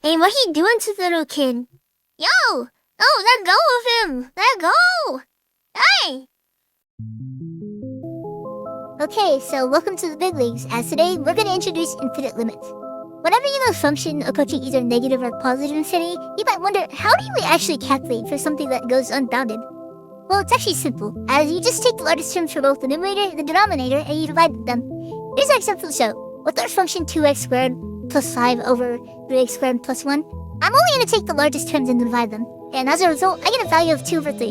Hey, what he doing to the little kid? Yo! No, let go of him! Let go! Hey! Okay, so welcome to the big leagues, as today we're going to introduce infinite limits. Whenever you have a function approaching either negative or positive infinity, you might wonder, how do we actually calculate for something that goes unbounded? Well, it's actually simple, as you just take the largest terms for both the numerator and the denominator and you divide them. Here's our example to show. With our function 2x squared plus 5 over 3x squared plus 1, I'm only going to take the largest terms and divide them, and as a result, I get a value of 2 over 3.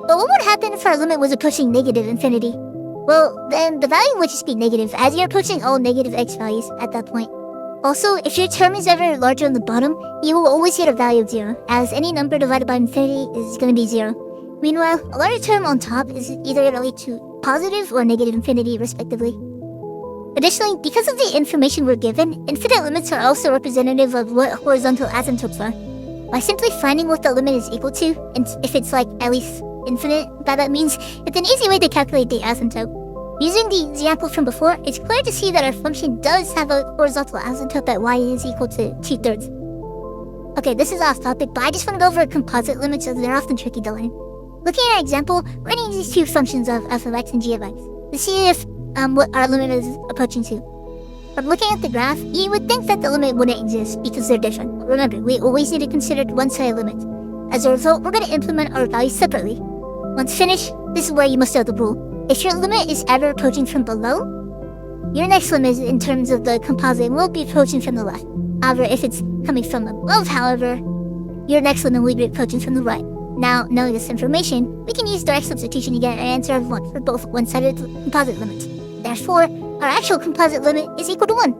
But what would happen if our limit was approaching negative infinity? Well, then the value would just be negative, as you're approaching all negative x values at that point. Also, if your term is ever larger on the bottom, you will always get a value of 0, as any number divided by infinity is going to be 0. Meanwhile, a larger term on top is either going to lead to positive or negative infinity, respectively. Additionally, because of the information we're given, infinite limits are also representative of what horizontal asymptotes are. By simply finding what the limit is equal to, and if it's like at least infinite, that means it's an easy way to calculate the asymptote. Using the example from before, it's clear to see that our function does have a horizontal asymptote that y is equal to 2/3. Okay, this is off topic, but I just want to go over composite limits as they're often tricky to learn. Looking at our example, we're going to use these two functions of f of x and g of x to see if what our limit is approaching to. From looking at the graph, you would think that the limit wouldn't exist because they're different. Remember, we always need to consider one-sided limits. As a result, we're going to implement our values separately. Once finished, this is where you must know the rule. If your limit is ever approaching from below, your next limit in terms of the composite will be approaching from the left. However, if it's coming from above, however, your next limit will be approaching from the right. Now, knowing this information, we can use direct substitution to get an answer of 1 for both one-sided composite limits. Therefore, our actual composite limit is equal to 1.